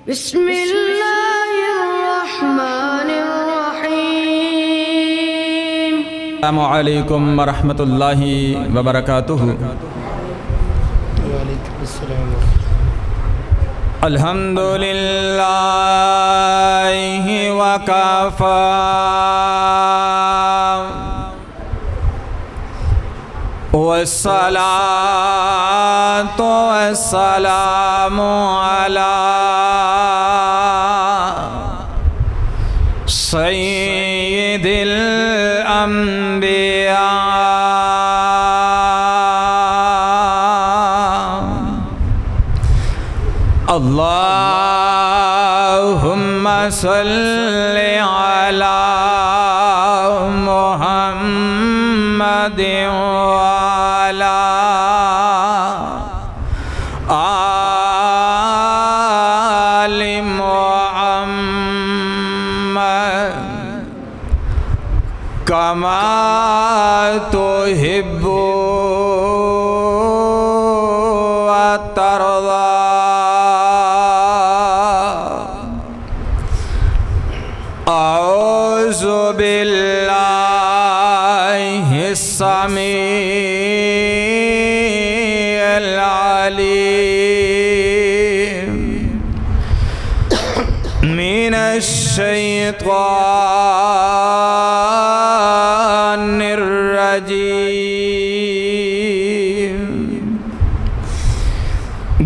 بسم اللہ الرحمن الرحیم۔ السلام علیکم ورحمۃ اللہ وبرکاتہ۔ وعلیکم السلام۔ الحمد للہ وکفی والصلاة والسلام علی سید الانبیاء۔ اللہم صلی علی محمد وعلی آل محمد کما تحب وترضى۔ اعوذ باللہ السمیع العلیم من الشیطان الرجیم۔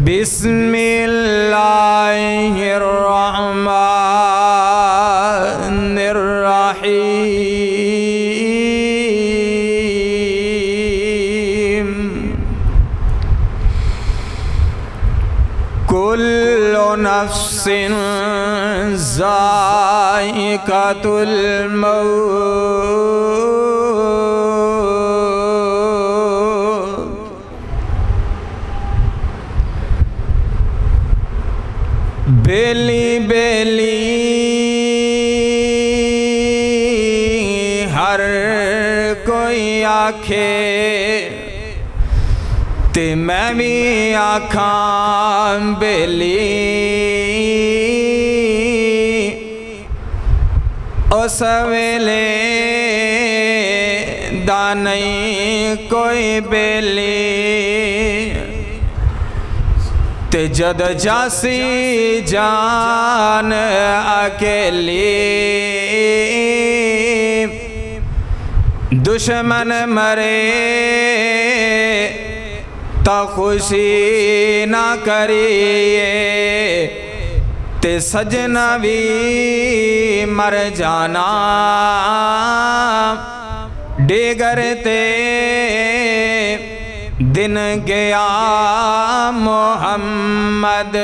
بسم اللہ الرحمن الرحیم۔ کل نفس ذائقۃ الموت۔ بیلی بیلی ہر کوئی آکھے تے میں بھی آکھاں بیلی، اس ویلے دا نہیں کوئی بیلی، تے جد جاسی جان اکیلی، دشمن مرے تا خوشی نہ کریے، تے سجنا بھی مر جانا ڈیگر تے دن گیا محمد،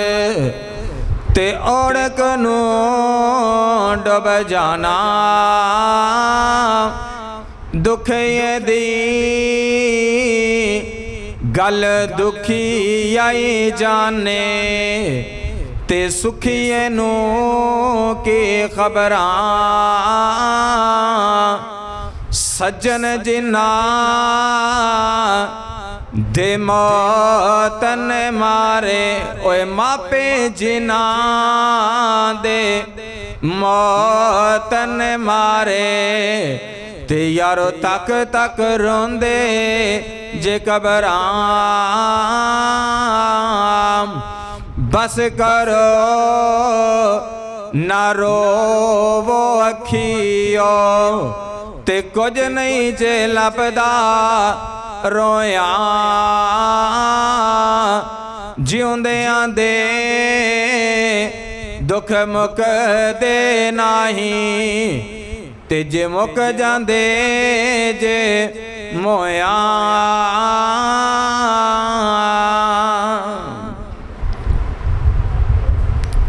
تے اوڑک نو ڈب جانا دکھ یہ دی گل دکھی آئی جانے، تے سکھیے نو کی خبراں سجن جنا دے موتن مارے، اوے ماپے جنا دے موتن مارے، تے یارو تک تک روندے جے قبراں، بس کرو نہ روو اکھیو، تے کچھ نہیں جے لبدا رویاں، جیوندے آندے دکھ مک دے نہیں، تے جے مک جاندے جے مویاں۔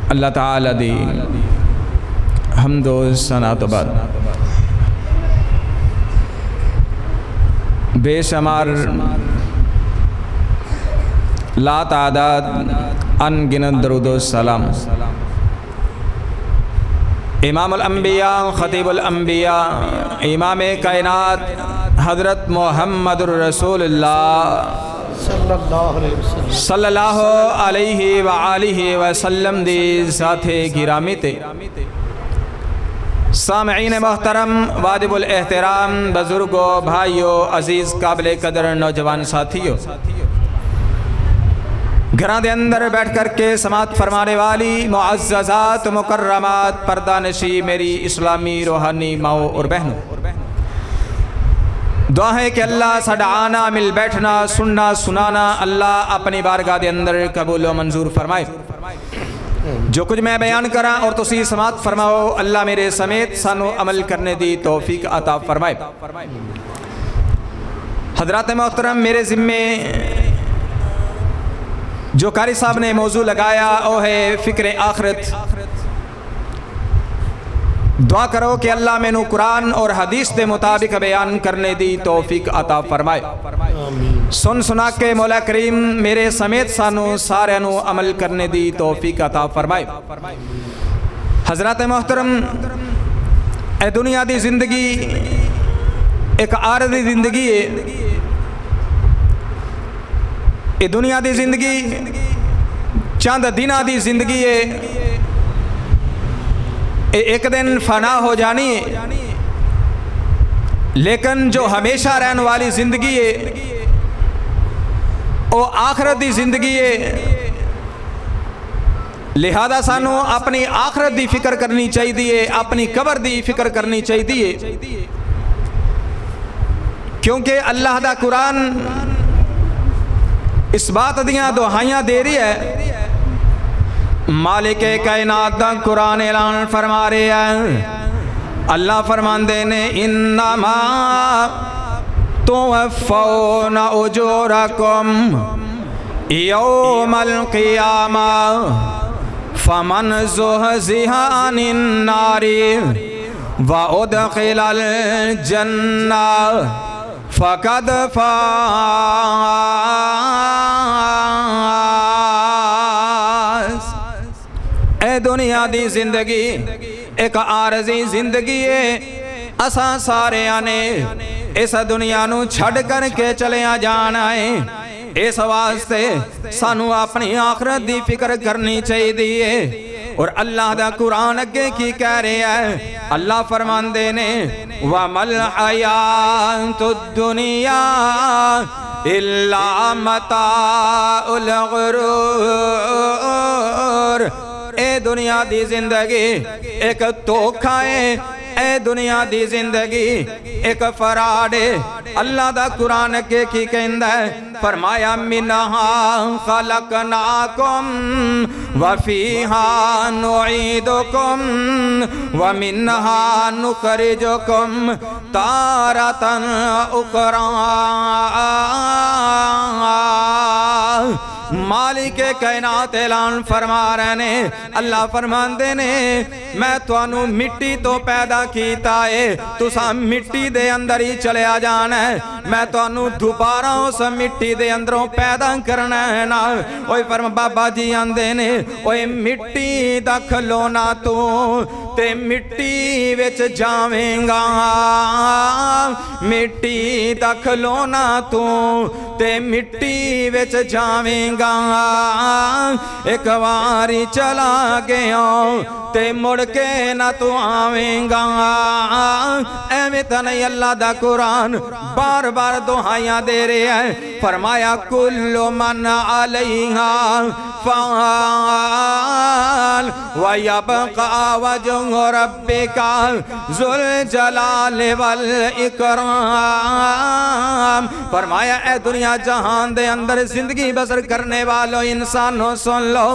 اللہ تعالیٰ دی حمد و ثنا تو بعد بے شمار لا تعداد ان گنت درود و سلام امام الانبیاء خطیب الانبیاء امام کائنات حضرت محمد الرسول اللہ صلی اللہ علیہ وآلہ وسلم دی ذات گرامی تے سامعین محترم واجب الاحترام بزرگوں بھائیوں عزیز قابل قدر نوجوان ساتھیوں گھران دے اندر بیٹھ کر کے سماعت فرمانے والی معززات مکرمات پردہ نشی میری اسلامی روحانی ماؤں اور بہنوں دعا ہے کہ اللہ ساڈا آنا مل بیٹھنا سننا سنانا اللہ اپنی بارگاہ دے اندر قبول و منظور فرمائے جو کچھ میں بیان کراں اور تسی سماعت فرماؤ اللہ میرے سمیت سانو عمل کرنے دی توفیق عطا فرمائے حضرات محترم میرے ذمے جو قاری صاحب نے موضوع لگایا وہ ہے فکر آخرت دعا کرو کہ اللہ میں نو قرآن اور حدیث دے مطابق بیان کرنے دی توفیق عطا فرمائے سن سنا کے مولا کریم میرے سمیت سانو سارے نو عمل کرنے دی توفیق عطا فرمائے حضرات محترم اے دنیا دی زندگی ایک عارضی زندگی ہے اے دنیا دی زندگی چاند دنہ دی زندگی ہے ایک دن فنا ہو جانی ہے لیکن جو ہمیشہ رہنے والی زندگی ہے وہ آخرت دی زندگی ہے لہذا سانو اپنی آخرت دی فکر کرنی چاہیے اپنی قبر دی فکر کرنی چاہیے کیونکہ اللہ دا قرآن اس بات دیاں دہائیاں دے رہی ہے مالک کائنات دا قرآن اعلان فرما رہے ہیں اللہ فرماندے نے انما توفون اجورکم یوم القیامہ فمن زحزح عن النار وادخل الجنہ فقد فاز اے دنیا دی زندگی ایک عارضی زندگی ہے اساں سارے آنے اس دنیا نو چھڑ کر کے چلے جانا ہے اس واسطے سانو اپنی آخرت دی فکر کرنی چاہیے اور اللہ دا قرآن اگے کی کہہ رہے ہیں اللہ فرماندے نے وَمَا الْحَيَاةُ الدُّنْيَا إِلَّا مَتَاعُ الْغُرُورِ اے دنیا دی زندگی ایک دھوکا ہے اے دنیا دی زندگی ایک فراڈ ہے اللہ دا قرآن کے کی کہندا ہے فرمایا منہا خلقناکم وفیہا نعیدکم ومنہا نخرجکم تارتا اخرى مالک کائنات اعلان فرما رہے نے اللہ فرماندے نے میں توانو مٹی تو پیدا کیتا ہے تسا مٹی دے اندر ہی چلے آ جانا ہے میں توانو دوبارہ اس مٹی دے اندروں پیدا کرنا ہے نا اوہ فرما بابا جی آندے نے اوہ مٹی دا کھلونا تو تے مٹی وچ جاویں گا مٹی دا کھلونا تو تے مٹی وچ جاویں گا ایک واری چلا گیا تے مڑ کے نہ تو آویں گا ایویں تے نہیں اللہ دا قرآن بار بار دعائیاں دے رہے ہیں فرمایا کل من علیہا فعال وَيَبْقَى وَجْهُ رَبِّكَ ذُو الْجَلَالِ وَالْإِكْرَامِ فرمایا اے دنیا جہان دے اندر زندگی بسر کرنے والوں انسانوں سن لو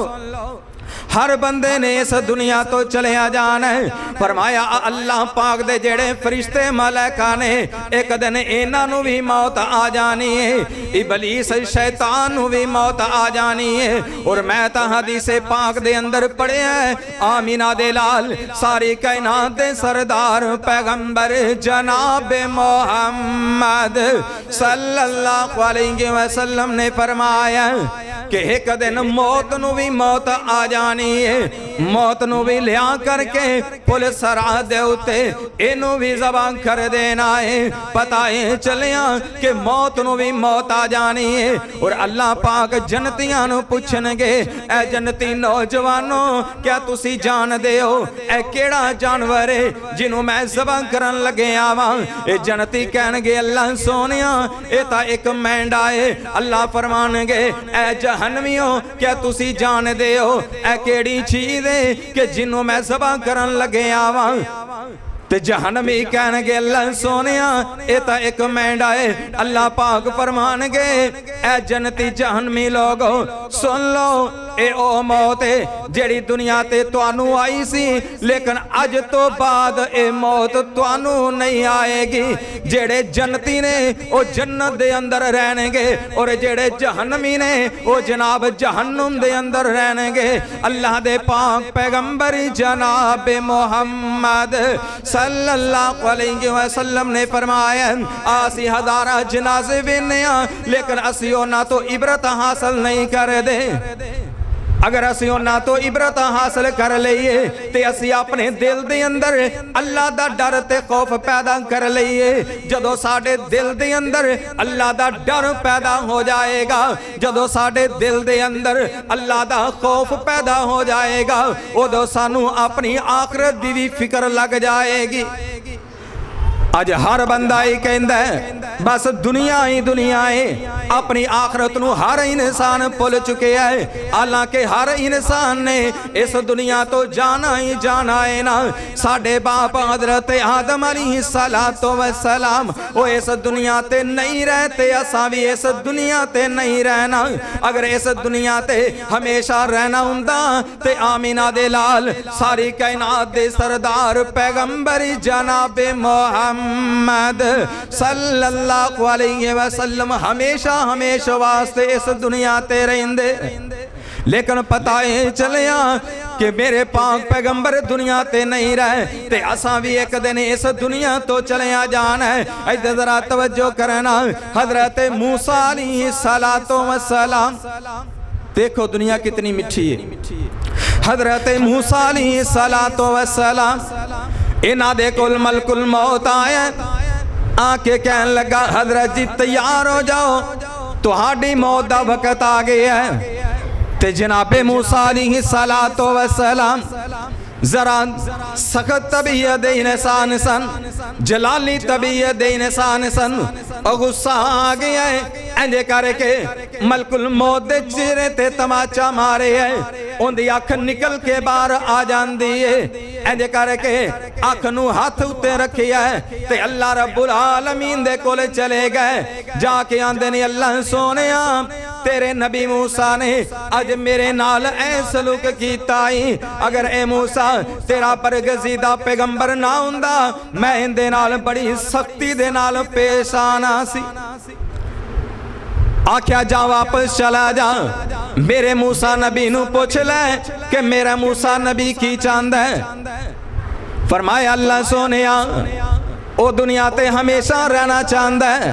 ہر بندے نے اس دنیا تو چلے آ جانا ہے فرمایا اللہ پاک دے جڑے فرشتے ملائکہ نے ایک دن انہاں نو بھی موت آ جانی ہے ابلیس شیطان نو بھی موت آ جانی ہے اور میں تا حدیث پاک دے اندر پڑھے ہیں آمینہ دے لال ساری کائنات دے سردار پیغمبر جناب محمد صلی اللہ علیہ وسلم نے فرمایا کہ ایک دن موت نو بھی موت آ جانی ہے، موت نو بھی لیا کر کے پل سرا دے اتے اینو بھی زبان کر دینا ہے۔ پتہ چلیا کہ موت نو بھی موت آ جانی ہے، اور اللہ پاک جنتیاں نو پوچھن گے اے جنتی نوجوانوں کیا تسی جان دے ہو اے کیڑا جانور ہے جنوں میں زبان کرن لگے آواں؟ اے جنتی کہن گے اللہ سونیا اے تا ایک مینڈا ہے۔ اللہ فرمان گے اے جہنمیوں کیا تسی جان دے ہو اے کیڑی چیز ہے کہ جنوں میں زبان کرن لگے آواں؟ تے جہنمی کہنے گے اللہ سونیا اے تا ایک مینڈا ہے۔ اللہ پاک فرمان گے اے جنتی جہنمی لوگو سن لو اے او موت ہے جیڑی دنیا تے توانو آئی سی، لیکن اج تو بعد اے موت توانو نہیں آئے گی۔ جیڑے جنتی نے او جنت دے اندر رہنے گے، اور جیڑے جہنمی نے او جناب جہنم دے اندر رہنے گے۔ اللہ دے پاک پیغمبر جناب محمد صلی اللہ علیہ وسلم نے فرمایا آسی ہزارہ جنازے بینیاں لیکن اسیوں نہ تو عبرت حاصل نہیں کر دے۔ اگر اسیوں نہ تو عبرت حاصل کر لئیے تے اسی اپنے دل دے اندر اللہ دا ڈر تے خوف پیدا کر لئیے۔ جدو ساڑے دل دے اندر اللہ دا ڈر پیدا ہو جائے گا، جدو ساڑے دل دے اندر اللہ دا خوف پیدا ہو جائے گا، ادو سانو اپنی آخرت دی بھی فکر لگ جائے گی۔ آج ہر بندہ ہی کہندہ ہے بس دنیا ہے، اپنی آخرت نو ہر انسان پل چکے ہے، حالانکہ ہر انسان نے اس دنیا تو جانا ہی جانا ہے نا۔ ساڑھے باپ حضرت آدم علیہ السلام وہ اس دنیا تے نہیں رہتے، اساں بھی اس دنیا تے نہیں رہنا۔ اگر اس دنیا تے ہمیشہ رہنا ہوندا تے آمینہ دے لال ساری کائنات دے سردار پیغمبر جناب محمد صلی اللہ علیہ وسلم ہمیشہ واسطے اس دنیا تے رہندے، لیکن پتہ چلیا کہ میرے پاک پیغمبر دنیا تے نہیں رہے تے اساں بھی ایک دن اس دنیا تو چلیا جانا ہے۔ ایدھے ذرا توجہ کرنا، حضرت موسیٰ علیہ السلام دیکھو دنیا کتنی مٹھی ہے۔ حضرت موسیٰ علیہ السلام انہاں دے کول ملک الموت آیا، آکے کہن لگا حضرت جی تیار ہو جاؤ تہاڈی موت دا وقت آ گیا ہے۔ تے جناب موسیٰ علیہ السلام ذرا سخت طبیعت انسان سن، جلالی طبیعت انسان سن، اور غصہ آ گیا ہے انجے کر کے ملک الموت دے چہرے تے تماچا مارے ہے، ان دی آنکھ نکل کے باہر آ جاندی ہے۔ انجے کر کے آنکھ نو ہاتھ اتے رکھیا ہے تے اللہ رب العالمین دے کول چلے گئے، جا کے آندے نے اللہ سونیا تیرے نبی موسیٰ نے آج میرے نال اے سلوک کیتا ہی، اگر اے موسیٰ تیرا برگزیدہ پیغمبر نہ ہوندا میں اندے نال بڑی سختی دے نال پیش آنا سی۔ آکھیا جا واپس چلا جا، میرے موسیٰ نبی نو پوچھ لے کہ میرا موسیٰ نبی کی چاند ہے۔ فرمایا اللہ سونیا او دنیا تے ہمیشہ رہنا چاند ہے۔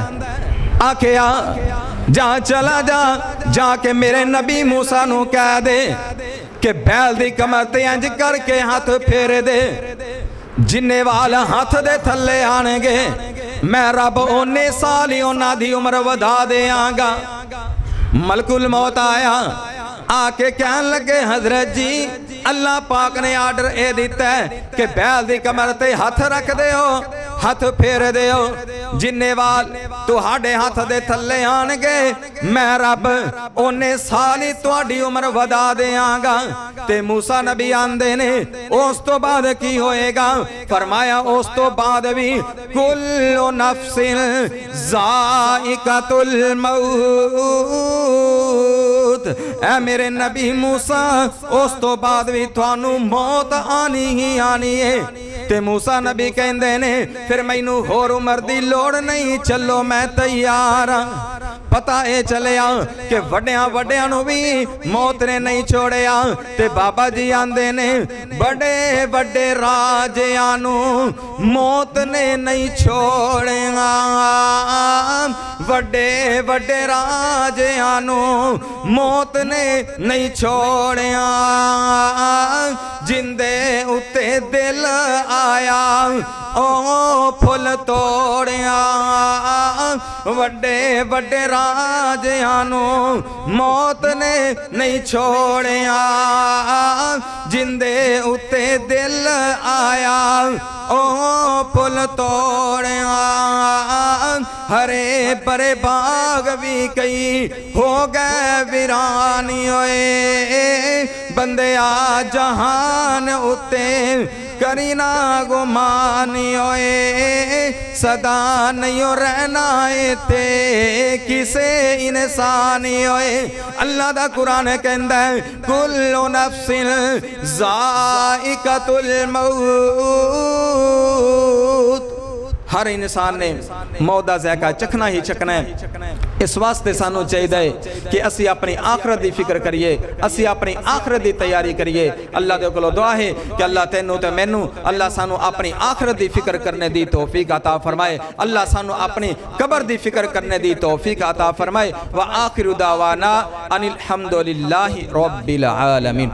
آکھیا جا چلا جا کے میرے نبی موسیٰ نو کہہ دے کہ بیل دی کمر تے انج کر کے ہاتھ پھیر دے، جننے والا ہاتھ دے تھلے آنے گے میں رب اونے سالی اونا دی عمر ودا دے آنگا۔ ملک الموت آیا، آکے کہن لگے حضرت جی اللہ پاک نے آرڈر اے دیتا ہے کہ بیل دی کمر تے ہاتھ رکھ دے ہو، ہاتھ پھیر دے ہو، جننے وال تو ہاڑے ہاتھ دے تھلے آنگے میں رب اونے سالی توڑی عمر ودا دے آنگا۔ تے موسیٰ نبی آندے نے اس تو بعد کی ہوئے گا؟ فرمایا اس تو بعد بھی کل نفس ذائقۃ الموت، اے میرے نبی موسیٰ اس تو بعد بھی توانو موت آنی ہی آنی ہے۔ تے موسیٰ نبی کہندے نے پھر مینوں ہور عمر دی لوڑ نہیں، چلو میں تیار ہاں۔ پتہ اے چلیا کہ وڈیاں وڈیاں نو بھی موت نے نہیں چھوڑیا تے بابا جی آندے نے بڑے بڑے راجیاں نو موت نے نہیں چھوڑیا وڈے وڈے راجیاں نو موت نے نہیں چھوڑیا جندے اتے دل آیا او پھل توڑیا وڈے وڈے راجیاں نو موت نے نہیں چھوڑیا جندے اتے دل آیا او پھل توڑیا ہرے برے باغ بھی کئی ہو گئے ویرانی ہوئے بندے آ جہان اتے کرینا گمانی ہوئے صدا نہیں رہنا تے کسے انسانی ہوئے اللہ دا قرآن کہندہ ہے کل نفس ذائقۃ الموت ہر انسان نے موت دا ذائقہ چکھنا ہی چکھنا ہے اس واسطے سانو چاہیے کہ اسی اپنی آخرت دی فکر کریے اسی اپنی آخرت دی تیاری کریے اللہ دے کولو دعا ہے کہ اللہ تینوں تے مینوں اللہ سانو اپنی آخرت دی فکر کرنے دی توفیق عطا فرمائے اللہ سانو اپنی قبر دی فکر کرنے دی توفیق عطا فرمائے وآخر دعوانا ان الحمدللہ رب العالمین